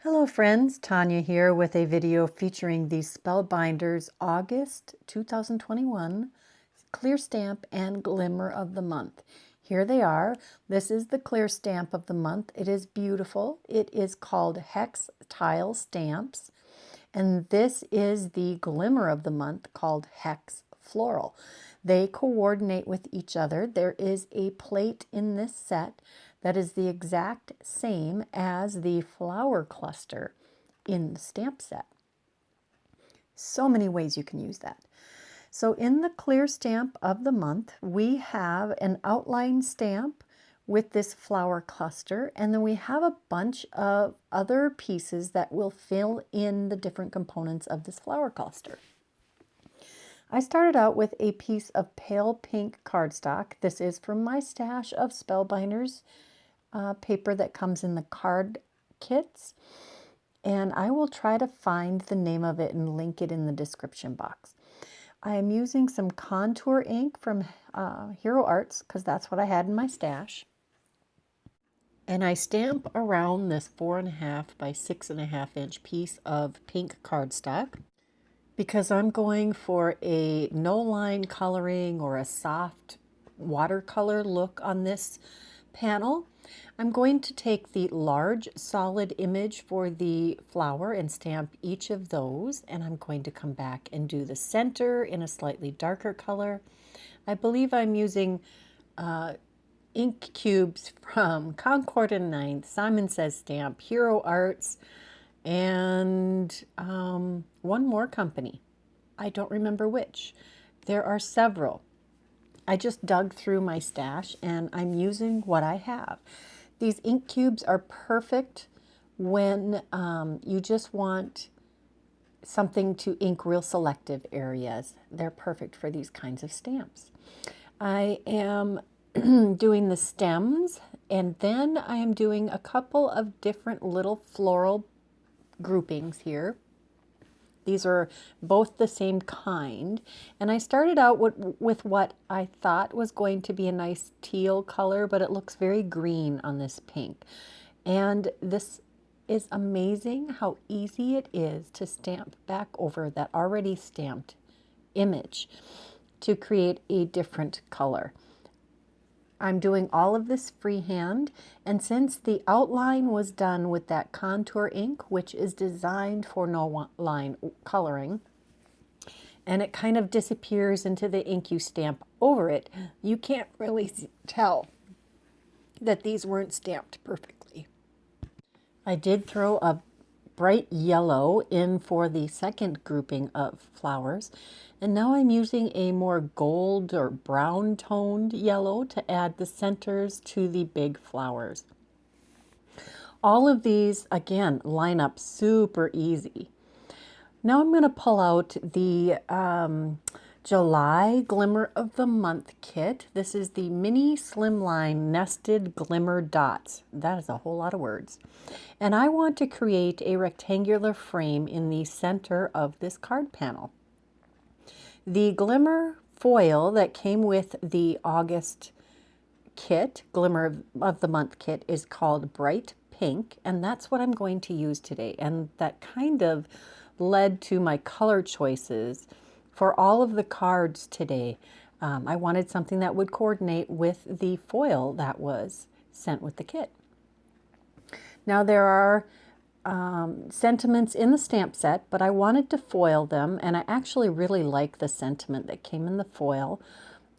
Hello friends, Tanya here with a video featuring the Spellbinders August 2021 Clear Stamp and Glimmer of the Month. Here they are. This is the clear stamp of the month. It is beautiful. It is called Hex Tile Stamps. And this is the Glimmer of the month called Hex Floral. They coordinate with each other. There is a plate in this set that is the exact same as the flower cluster in the stamp set. So many ways you can use that. So in the clear stamp of the month, we have an outline stamp with this flower cluster, and then we have a bunch of other pieces that will fill in the different components of this flower cluster. I started out with a piece of pale pink cardstock. This is from my stash of Spellbinders paper that comes in the card kits, and I will try to find the name of it and link it in the description box. I am using some contour ink from Hero Arts because that's what I had in my stash. And I stamp around this 4.5 by 6.5 inch piece of pink cardstock because I'm going for a no line coloring or a soft watercolor look on this panel. I'm going to take the large solid image for the flower and stamp each of those, and I'm going to come back and do the center in a slightly darker color. I believe I'm using ink cubes from Concord and Ninth, Simon Says Stamp, Hero Arts, and one more company. I don't remember which. There are several. I just dug through my stash and I'm using what I have. These ink cubes are perfect when you just want something to ink real selective areas. They're perfect for these kinds of stamps. I am doing the stems, and then I am doing a couple of different little floral groupings here. These are both the same kind, and I started out with what I thought was going to be a nice teal color, but it looks very green on this pink. And this is amazing how easy it is to stamp back over that already stamped image to create a different color. I'm doing all of this freehand, and since the outline was done with that contour ink, which is designed for no line coloring, and it kind of disappears into the ink you stamp over it, you can't really tell that these weren't stamped perfectly. I did throw a bright yellow in for the second grouping of flowers, and now I'm using a more gold or brown toned yellow to add the centers to the big flowers. All of these again line up super easy. Now I'm going to pull out the July Glimmer of the Month kit. This is the mini Slimline nested glimmer dots. That is a whole lot of words. And I want to create a rectangular frame in the center of this card panel. The glimmer foil that came with the August kit, Glimmer of the Month kit, is called Bright Pink, and that's what I'm going to use today. And that kind of led to my color choices for all of the cards today. I wanted something that would coordinate with the foil that was sent with the kit. Now there are sentiments in the stamp set, but I wanted to foil them, and I actually really like the sentiment that came in the foil,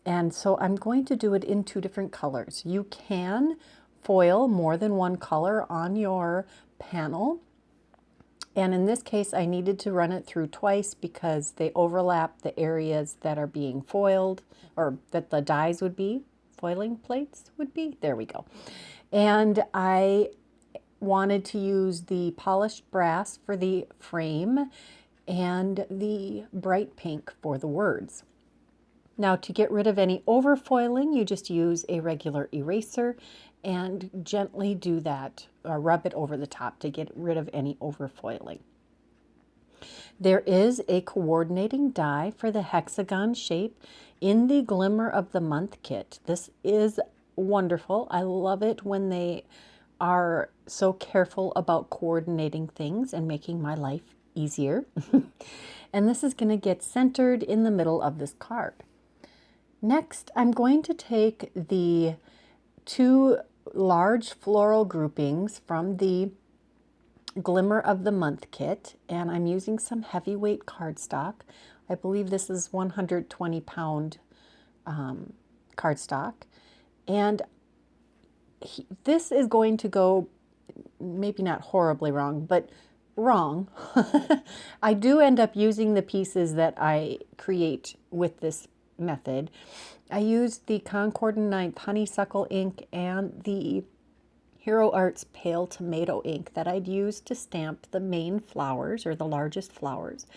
and so I'm going to do it in 2 different colors. You can foil more than one color on your panel, and in this case I needed to run it through twice because they overlap the areas that are being foiled, or that the dies would be, foiling plates would be, there we go. And I wanted to use the polished brass for the frame and the bright pink for the words. Now to get rid of any overfoiling, you just use a regular eraser and gently do that, or rub it over the top to get rid of any overfoiling. There is a coordinating die for the hexagon shape in the Glimmer of the Month kit. This is wonderful. I love it when they are so careful about coordinating things and making my life easier. And this is going to get centered in the middle of this card. Next, I'm going to take the two large floral groupings from the Glimmer of the Month kit, and I'm using some heavyweight cardstock. I believe this is 120-pound cardstock. And this is going to go, maybe not horribly wrong, but wrong. I do end up using the pieces that I create with this method. I used the Concord & Ninth honeysuckle ink and the Hero Arts pale tomato ink that I'd used to stamp the main flowers, or the largest flowers,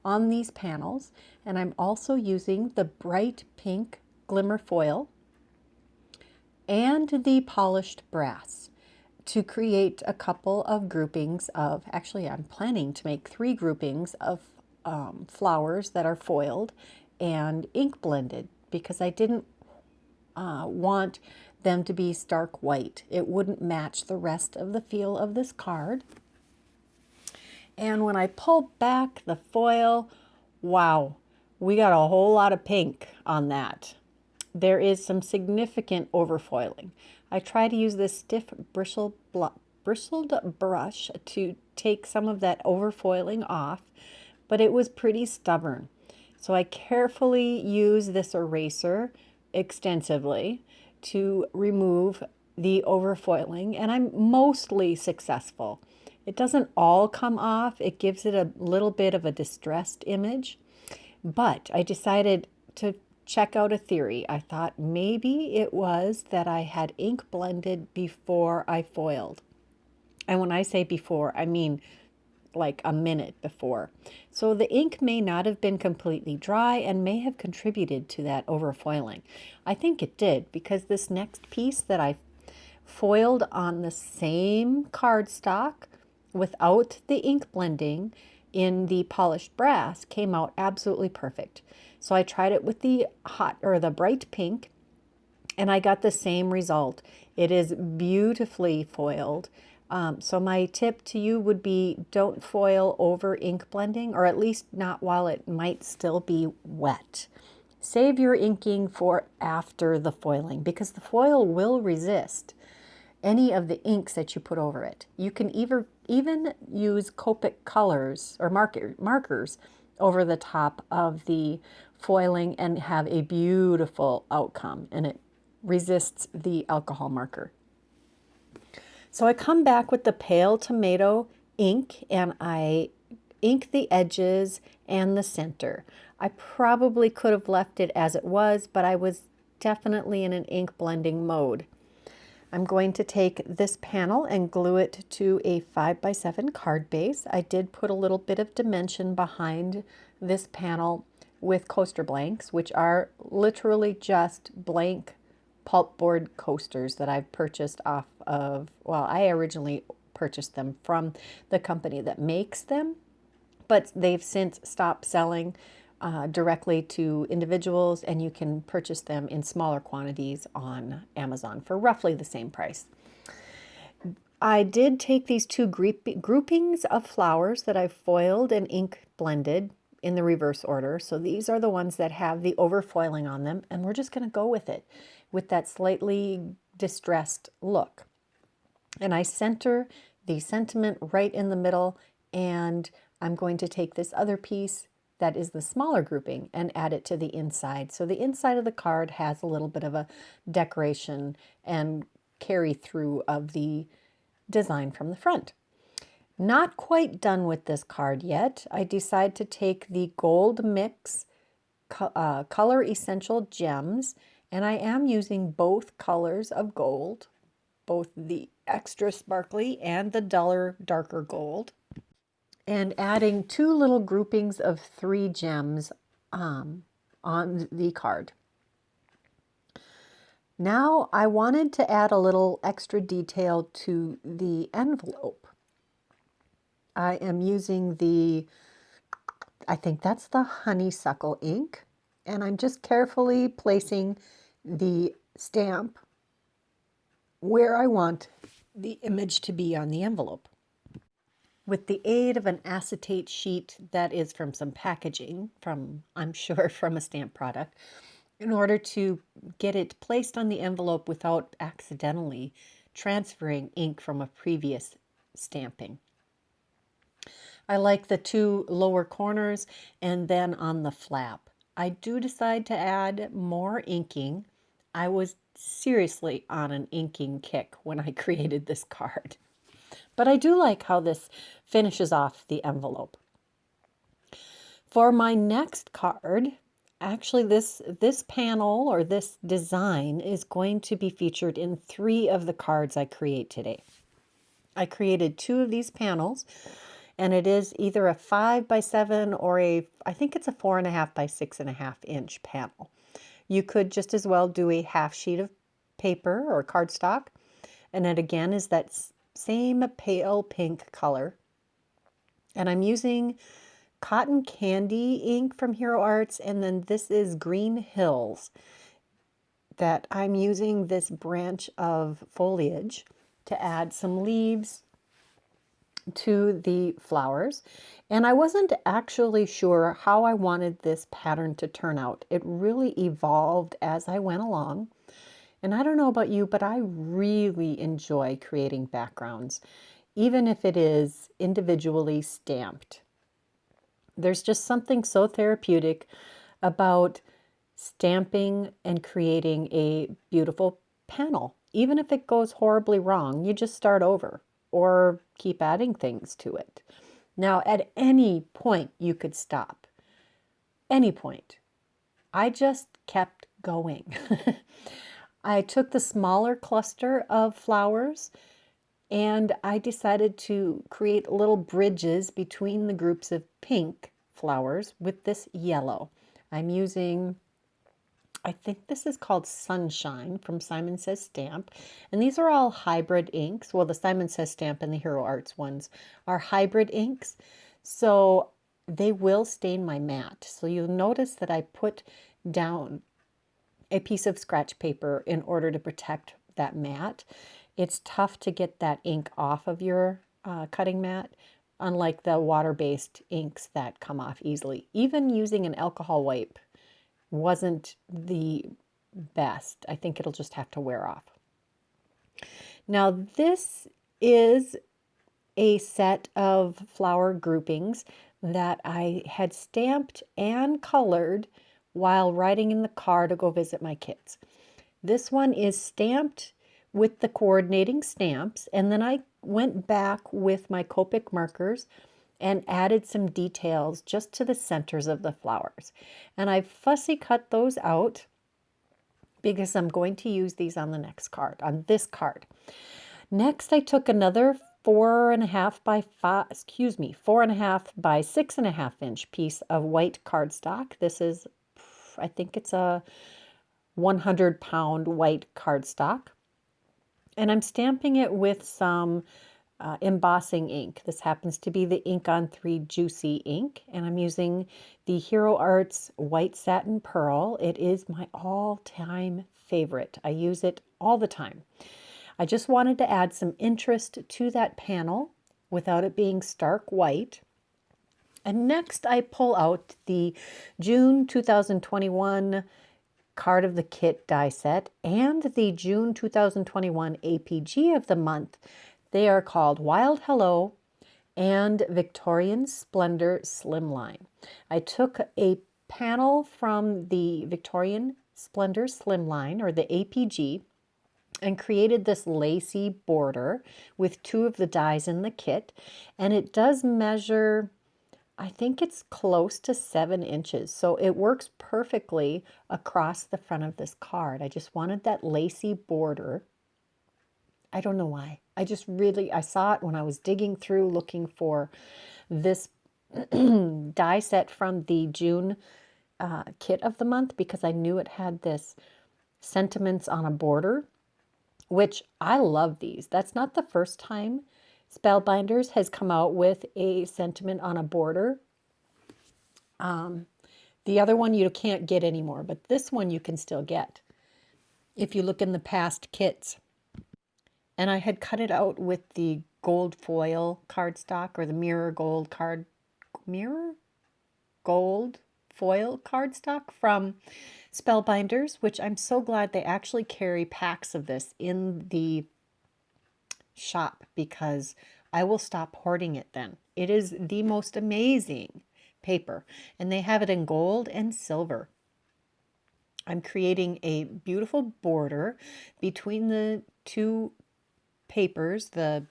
on these panels. And I'm also using the bright pink glimmer foil and the polished brass to create a couple of groupings of, actually I'm planning to make 3 groupings of flowers that are foiled and ink blended, because I didn't want them to be stark white. It wouldn't match the rest of the feel of this card. And when I pull back the foil, wow, we got a whole lot of pink on that. There is some significant overfoiling. I try to use this stiff bristled brush to take some of that overfoiling off, but it was pretty stubborn. So I carefully use this eraser extensively to remove the overfoiling, and I'm mostly successful. It doesn't all come off. It gives it a little bit of a distressed image, but I decided to check out a theory. I thought maybe it was that I had ink blended before I foiled. And when I say before, I mean like a minute before. So the ink may not have been completely dry and may have contributed to that overfoiling. I think it did, because this next piece that I foiled on the same cardstock without the ink blending in the polished brass came out absolutely perfect. So I tried it with the the bright pink, and I got the same result. It is beautifully foiled. So my tip to you would be, don't foil over ink blending, or at least not while it might still be wet. Save your inking for after the foiling, because the foil will resist any of the inks that you put over it. You can even use Copic colors or markers over the top of the foiling and have a beautiful outcome, and it resists the alcohol marker. So I come back with the pale tomato ink and I ink the edges and the center. I probably could have left it as it was, but I was definitely in an ink blending mode. I'm going to take this panel and glue it to a 5x7 card base. I did put a little bit of dimension behind this panel with coaster blanks, which are literally just blank pulpboard coasters that I've purchased off of, well, I originally purchased them from the company that makes them, but they've since stopped selling directly to individuals, and you can purchase them in smaller quantities on Amazon for roughly the same price. I did take these 2 groupings of flowers that I've foiled and ink blended in the reverse order. So these are the ones that have the overfoiling on them, and we're just going to go with it with that slightly distressed look. And I center the sentiment right in the middle, and I'm going to take this other piece that is the smaller grouping and add it to the inside. So the inside of the card has a little bit of a decoration and carry through of the design from the front. Not quite done with this card yet. I decide to take the Gold Mix Color Essential Gems, and I am using both colors of gold, both the extra sparkly and the duller, darker gold, and adding 2 little groupings of 3 gems on the card. Now I wanted to add a little extra detail to the envelope. I am using I think that's the honeysuckle ink, and I'm just carefully placing the stamp where I want the image to be on the envelope. With the aid of an acetate sheet that is from some packaging, from, I'm sure, from a stamp product, in order to get it placed on the envelope without accidentally transferring ink from a previous stamping. I like the two lower corners and then on the flap. I do decide to add more inking. I was seriously on an inking kick when I created this card. But I do like how this finishes off the envelope. For my next card, actually this panel or this design is going to be featured in 3 of the cards I create today. I created 2 of these panels, and it is either a 5 by 7 or I think it's a 4.5 by 6.5 inch panel. You could just as well do a half sheet of paper or cardstock, and it again is that same pale pink color. And I'm using Cotton Candy ink from Hero Arts, and then this is Green Hills that I'm using this branch of foliage to add some leaves to the flowers. And I wasn't actually sure how I wanted this pattern to turn out. It really evolved as I went along. And I don't know about you, but I really enjoy creating backgrounds, even if it is individually stamped. There's just something so therapeutic about stamping and creating a beautiful panel. Even if it goes horribly wrong, you just start over or keep adding things to it. Now, at any point, you could stop. Any point. I just kept going. I took the smaller cluster of flowers and I decided to create little bridges between the groups of pink flowers with this yellow. I'm using, I think this is called Sunshine from Simon Says Stamp. And these are all hybrid inks. Well, the Simon Says Stamp and the Hero Arts ones are hybrid inks. So they will stain my mat. So you'll notice that I put down a piece of scratch paper in order to protect that mat. It's tough to get that ink off of your cutting mat, unlike the water-based inks that come off easily. Even using an alcohol wipe wasn't the best. I think it'll just have to wear off. Now this is a set of flower groupings that I had stamped and colored while riding in the car to go visit my kids. This one is stamped with the coordinating stamps, and then I went back with my Copic markers and added some details just to the centers of the flowers. And I fussy cut those out because I'm going to use these on the next card, on this card. Next, I took another 4.5 by 6.5 inch piece of white cardstock. This is, I think it's a 100-pound white cardstock. And I'm stamping it with some embossing ink. This happens to be the Ink on 3 Juicy ink, and I'm using the Hero Arts White Satin Pearl. It is my all-time favorite. I use it all the time. I just wanted to add some interest to that panel without it being stark white. And next I pull out the June 2021 Card of the Kit die set and the June 2021 APG of the month. They are called Wild Hello and Victorian Splendor Slimline. I took a panel from the Victorian Splendor Slimline, or the APG, and created this lacy border with 2 of the dies in the kit. And it does measure, I think it's close to 7 inches. So it works perfectly across the front of this card. I just wanted that lacy border. I don't know why. I saw it when I was digging through looking for this die set from the June kit of the month, because I knew it had this sentiments on a border, which I love these. That's not the first time Spellbinders has come out with a sentiment on a border. The other one you can't get anymore, but this one you can still get if you look in the past kits. and I had cut it out with the gold foil cardstock, or the mirror gold foil cardstock from Spellbinders, which I'm so glad they actually carry packs of this in the shop, because I will stop hoarding it then. It is the most amazing paper, and they have it in gold and silver. I'm creating a beautiful border between the two papers, the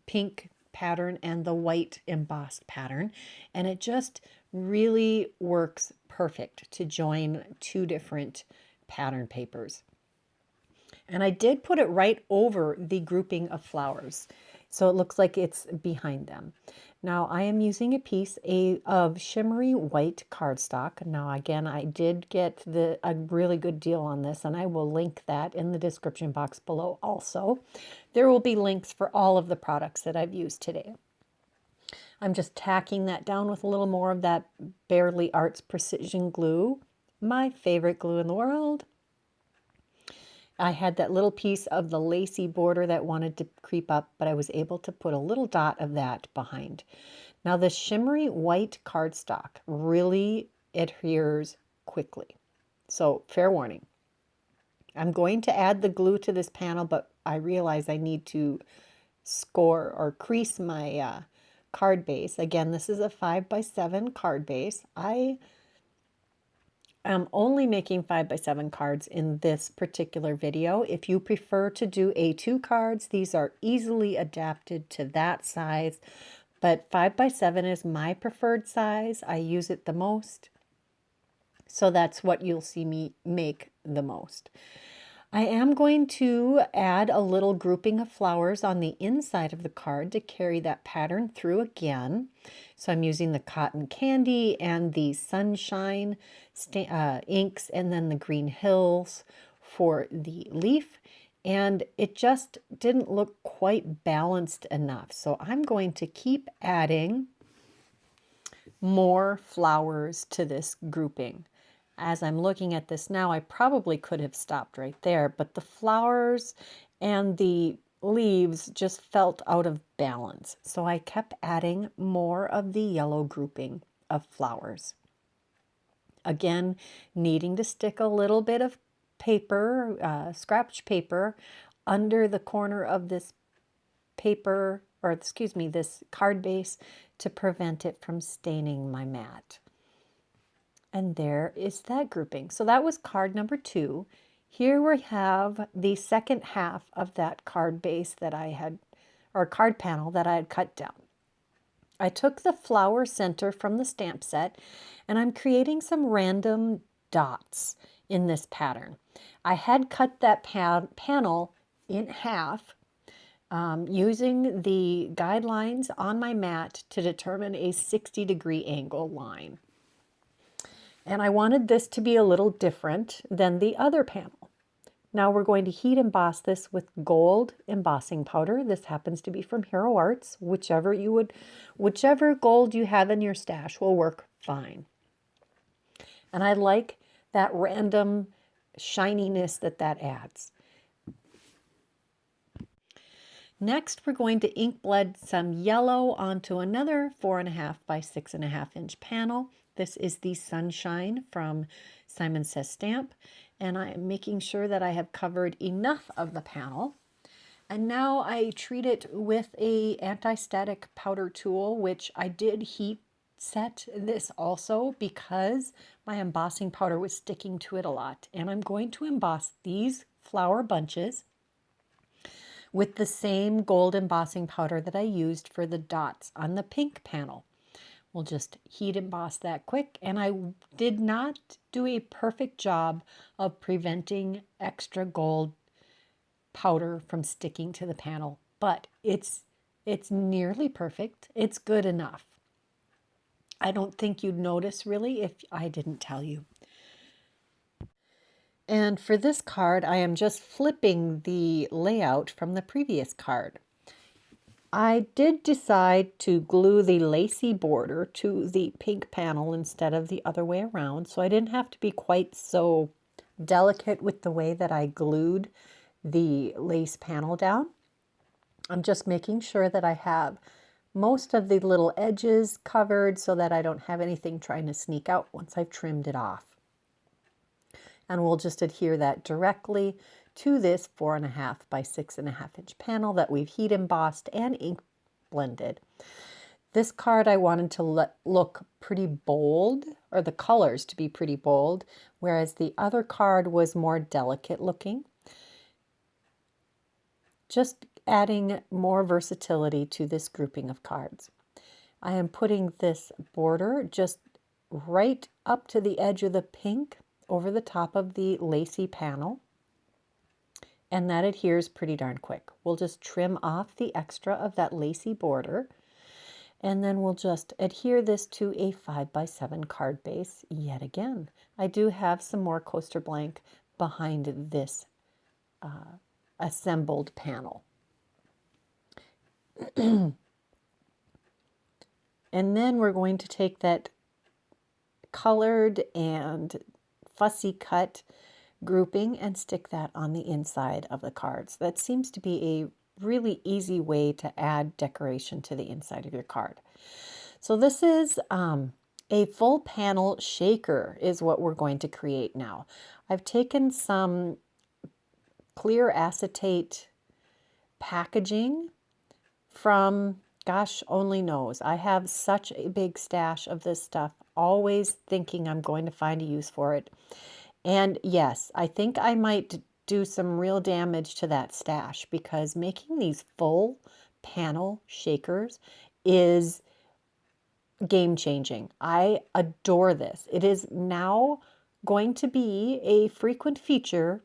pink pattern and the white embossed pattern, and it just really works perfect to join two different pattern papers. And I did put it right over the grouping of flowers, so it looks like it's behind them. Now I am using a piece of shimmery white cardstock. Now again, I did get a really good deal on this, and I will link that in the description box below also. There will be links for all of the products that I've used today. I'm just tacking that down with a little more of that Bearly Arts Precision Glue, my favorite glue in the world. I had that little piece of the lacy border that wanted to creep up, but I was able to put a little dot of that behind. Now the shimmery white cardstock really adheres quickly. So fair warning. I'm going to add the glue to this panel, but I realize I need to score or crease my card base. Again, this is a 5x7 card base. I'm only making 5x7 cards in this particular video. If you prefer to do A2 cards, these are easily adapted to that size, but 5x7 is my preferred size. I use it the most, so that's what you'll see me make the most. I am going to add a little grouping of flowers on the inside of the card to carry that pattern through again. So I'm using the cotton candy and the sunshine inks, and then the green hills for the leaf. And it just didn't look quite balanced enough. So I'm going to keep adding more flowers to this grouping. As I'm looking at this now, I probably could have stopped right there, but the flowers and the leaves just felt out of balance. So I kept adding more of the yellow grouping of flowers. Again, needing to stick a little bit of paper, scratch paper, under the corner of this paper, or excuse me, this card base, to prevent it from staining my mat. And there is that grouping. So that was card number 2. Here we have the second half of that card base that I had, or card panel that I had cut down. I took the flower center from the stamp set, and I'm creating some random dots in this pattern. I had cut that panel in half using the guidelines on my mat to determine a 60-degree angle line. And I wanted this to be a little different than the other panel. Now we're going to heat emboss this with gold embossing powder. This happens to be from Hero Arts. Whichever gold you have in your stash will work fine. And I like that random shininess that adds. Next, we're going to ink blend some yellow onto another 4.5 by 6.5 inch panel. This is the Sunshine from Simon Says Stamp, and I am making sure that I have covered enough of the panel. And now I treat it with a anti-static powder tool, which I did heat set this also because my embossing powder was sticking to it a lot. And I'm going to emboss these flower bunches with the same gold embossing powder that I used for the dots on the pink panel. We'll just heat emboss that quick, and I did not do a perfect job of preventing extra gold powder from sticking to the panel, but it's nearly perfect. It's good enough. I don't think you'd notice really if I didn't tell you. And for this card, I am just flipping the layout from the previous card. I did decide to glue the lacy border to the pink panel instead of the other way around, so I didn't have to be quite so delicate with the way that I glued the lace panel down. I'm just making sure that I have most of the little edges covered so that I don't have anything trying to sneak out once I've trimmed it off. And we'll just adhere that directly to this 4.5 by 6.5 inch panel that we've heat embossed and ink blended. This card I wanted to look pretty bold, or the colors to be pretty bold, whereas the other card was more delicate looking. Just adding more versatility to this grouping of cards. I am putting this border just right up to the edge of the pink over the top of the lacy panel, and that adheres pretty darn quick. We'll just trim off the extra of that lacy border, and then we'll just adhere this to a 5 by 7 card base yet again. I do have some more coaster blank behind this assembled panel. And then we're going to take that colored and fussy cut grouping and stick that on the inside of the cards. That seems to be a really easy way to add decoration to the inside of your card. So this is a full panel shaker is what we're going to create now. I've taken some clear acetate packaging from, gosh only knows. I have such a big stash of this stuff, always thinking I'm going to find a use for it. And yes, I think I might do some real damage to that stash, because making these full panel shakers is game changing. I adore this. It is now going to be a frequent feature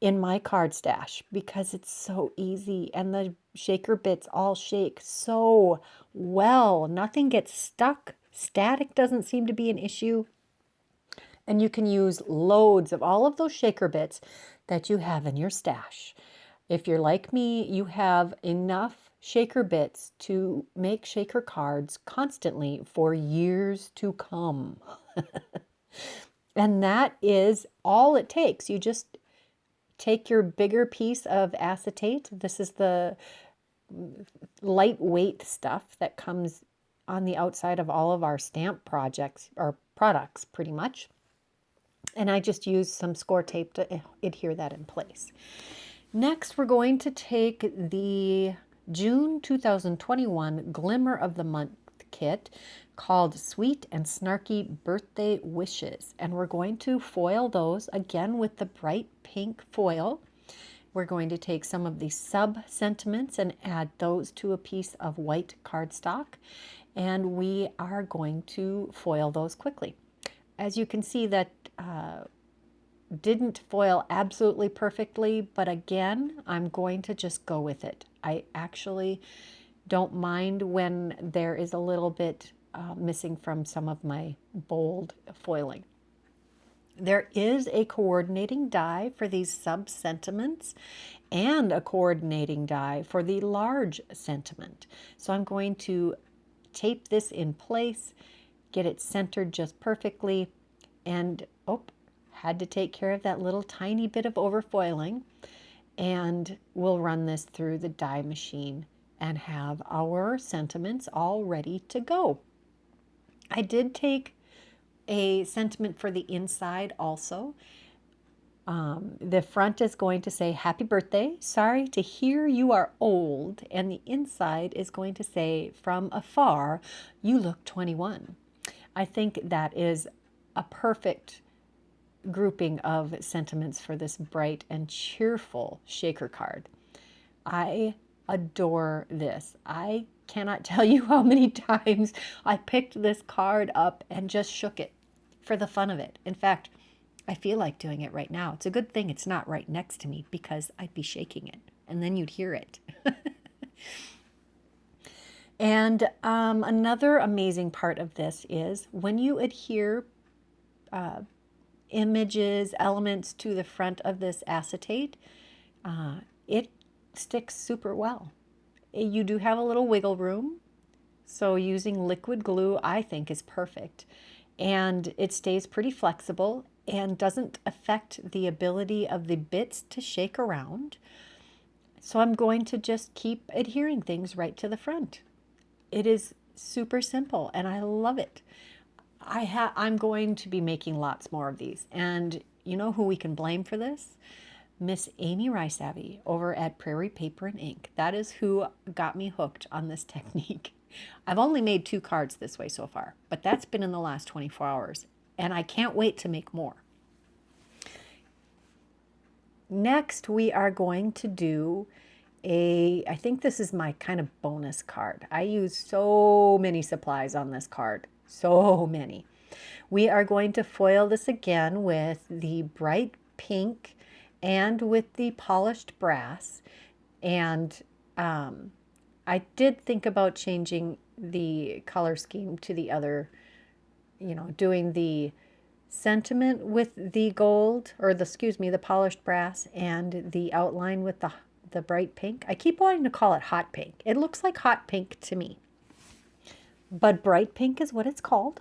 in my card stash because it's so easy, and the shaker bits all shake so well. Nothing gets stuck. Static doesn't seem to be an issue. And you can use loads of all of those shaker bits that you have in your stash. If you're like me, you have enough shaker bits to make shaker cards constantly for years to come. And that is all it takes. You just take your bigger piece of acetate. This is the lightweight stuff that comes on the outside of all of our stamp projects or products pretty much. And I just use some score tape to adhere that in place. Next, we're going to take the June 2021 Glimmer of the Month kit called Sweet and Snarky Birthday Wishes. And we're going to foil those again with the bright pink foil. We're going to take some of the sub-sentiments and add those to a piece of white cardstock. And we are going to foil those quickly. As you can see, that didn't foil absolutely perfectly, but again, I'm going to just go with it. I actually don't mind when there is a little bit missing from some of my bold foiling. There is a coordinating die for these sub-sentiments and a coordinating die for the large sentiment. So I'm going to tape this in place, get it centered just perfectly, and had to take care of that little tiny bit of overfoiling, and we'll run this through the die machine and have our sentiments all ready to go. I did take a sentiment for the inside also. The front is going to say happy birthday, sorry to hear you are old, and the inside is going to say from afar you look 21. I think that is a perfect grouping of sentiments for this bright and cheerful shaker card. I adore this. I cannot tell you how many times I picked this card up and just shook it for the fun of it. In fact, I feel like doing it right now. It's a good thing it's not right next to me, because I'd be shaking it and then you'd hear it. And another amazing part of this is when you adhere images, elements to the front of this acetate, it sticks super well. You do have a little wiggle room, so using liquid glue I think is perfect. And it stays pretty flexible and doesn't affect the ability of the bits to shake around. So I'm going to just keep adhering things right to the front. It is super simple and I love it. I'm going to be making lots more of these. And you know who we can blame for this? Miss Amy Rice-Abbey over at Prairie Paper and Ink. That is who got me hooked on this technique. I've only made 2 cards this way so far, but that's been in the last 24 hours. And I can't wait to make more. Next, we are going to do I think this is my kind of bonus card. I use so many supplies on this card, so many. We are going to foil this again with the bright pink and with the polished brass. And I did think about changing the color scheme to the other, doing the sentiment with the gold, or the polished brass, and the outline with the bright pink. I keep wanting to call it hot pink. It looks like hot pink to me, but bright pink is what it's called.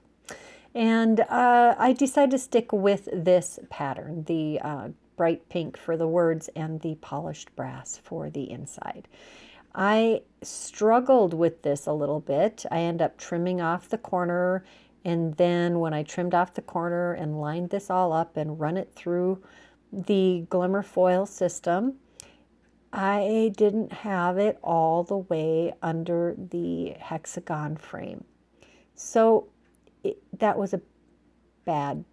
And I decided to stick with this pattern, the bright pink for the words and the polished brass for the inside. I struggled with this a little bit. I ended up trimming off the corner, and then when I trimmed off the corner and lined this all up and run it through the glimmer foil system, I didn't have it all the way under the hexagon frame. So that was a bad,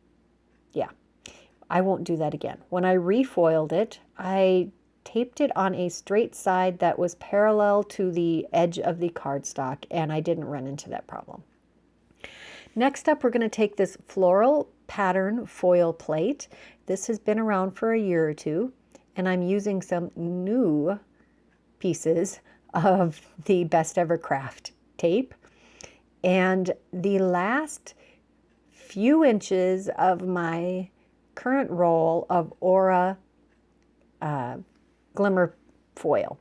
yeah, I won't do that again. When I refoiled it, I taped it on a straight side that was parallel to the edge of the cardstock, and I didn't run into that problem. Next up, we're going to take this floral pattern foil plate. This has been around for a year or two, and I'm using some new pieces of the Best Ever Craft tape. And the last few inches of my current roll of Aura Glimmer foil.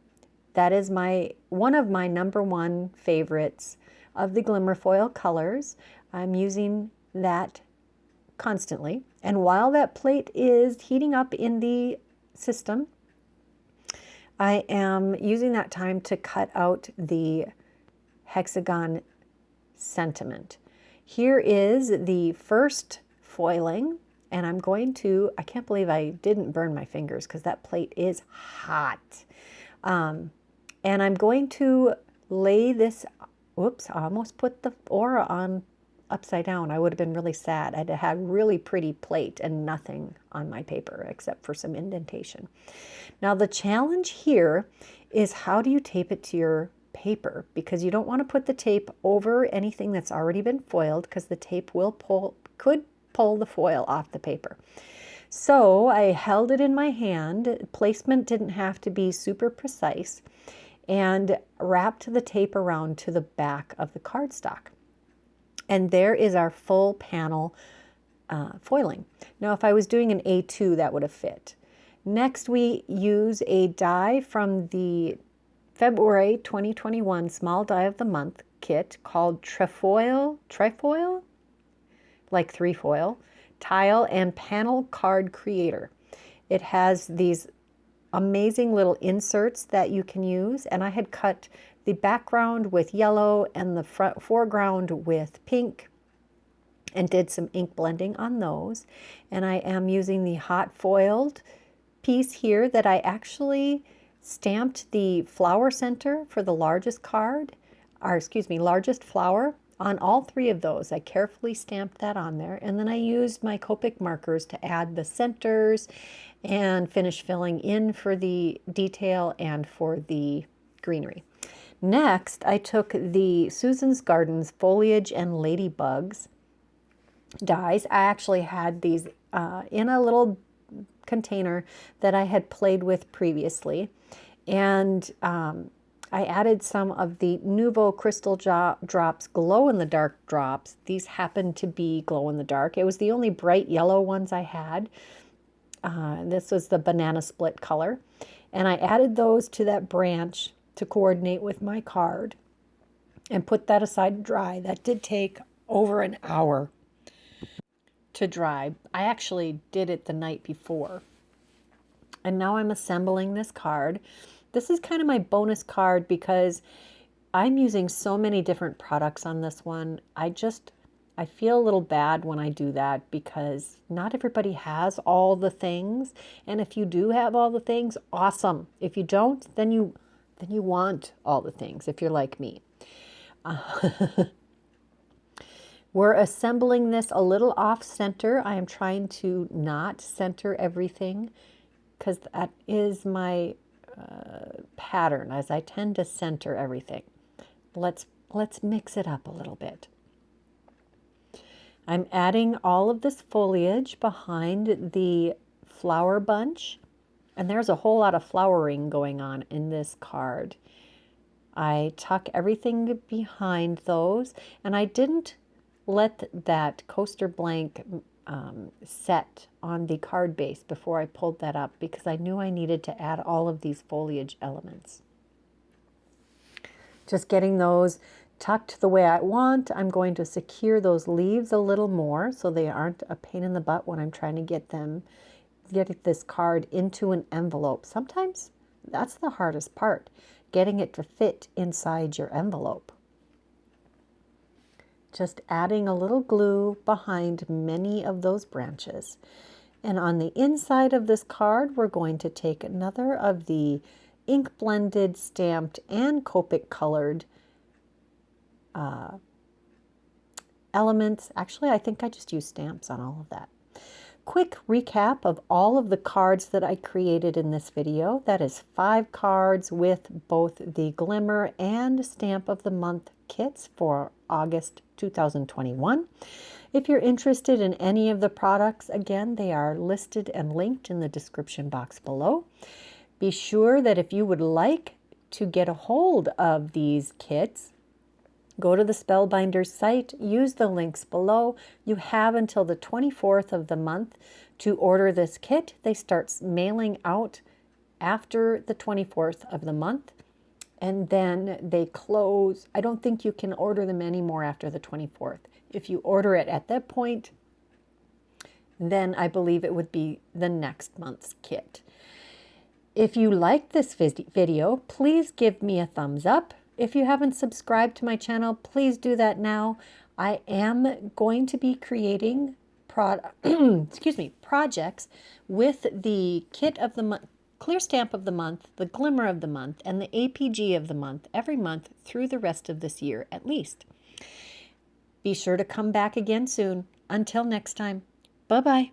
That is one of my #1 favorites of the glimmer foil colors. I'm using that constantly. And while that plate is heating up in the system, I am using that time to cut out the hexagon sentiment. Here is the first foiling, and I'm going to, I can't believe I didn't burn my fingers because that plate is hot. And I'm going to lay this, whoops, I almost put the aura on upside down. I would have been really sad. I'd have had really pretty plate and nothing on my paper except for some indentation. Now the challenge here is, how do you tape it to your paper? Because you don't want to put the tape over anything that's already been foiled, because the tape could pull the foil off the paper. So I held it in my hand. Placement didn't have to be super precise, and wrapped the tape around to the back of the cardstock. And there is our full panel foiling. Now, if I was doing an A2, that would have fit. Next, we use a die from the February 2021 Small Die of the Month kit called Trefoil, like 3-foil, Tile and Panel Card Creator. It has these amazing little inserts that you can use, and I had cut the background with yellow and the foreground with pink and did some ink blending on those. And I am using the hot foiled piece here that I actually stamped the flower center for the largest card, or excuse me, largest flower on all 3 of those. I carefully stamped that on there, and then I used my Copic markers to add the centers and finish filling in for the detail and for the greenery. Next, I took the Susan's Gardens Foliage and Ladybugs dies. I actually had these in a little container that I had played with previously, and I added some of the Nouveau Crystal Drops glow-in-the-dark drops. These happen to be glow-in-the-dark. It was the only bright yellow ones I had. This was the banana split color, and I added those to that branch to coordinate with my card and put that aside to dry. That did take over an hour to dry. I actually did it the night before. And now I'm assembling this card. This is kind of my bonus card because I'm using so many different products on this one. I feel a little bad when I do that because not everybody has all the things. And if you do have all the things, awesome. If you don't, then you want all the things if you're like me. We're assembling this a little off center. I am trying to not center everything because that is my pattern, as I tend to center everything. Let's mix it up a little bit. I'm adding all of this foliage behind the flower bunch, and there's a whole lot of flowering going on in this card. I tuck everything behind those, and I didn't let that coaster blank set on the card base before I pulled that up because I knew I needed to add all of these foliage elements. Just getting those tucked the way I want. I'm going to secure those leaves a little more so they aren't a pain in the butt when I'm trying to get this card into an envelope. Sometimes that's the hardest part, getting it to fit inside your envelope. Just adding a little glue behind many of those branches. And on the inside of this card, we're going to take another of the ink blended, stamped, and Copic colored elements. Actually, I think I just used stamps on all of that. Quick recap of all of the cards that I created in this video. That is 5 cards with both the Glimmer and Stamp of the Month kits for August 2021. If you're interested in any of the products, again, they are listed and linked in the description box below. Be sure that if you would like to get a hold of these kits, go to the Spellbinders site, use the links below. You have until the 24th of the month to order this kit. They start mailing out after the 24th of the month, and then they close. I don't think you can order them anymore after the 24th. If you order it at that point, then I believe it would be the next month's kit. If you like this video, please give me a thumbs up. If you haven't subscribed to my channel, please do that now. I am going to be creating projects with the kit of the month, clear stamp of the month, the glimmer of the month, and the APG of the month every month through the rest of this year at least. Be sure to come back again soon. Until next time, bye-bye.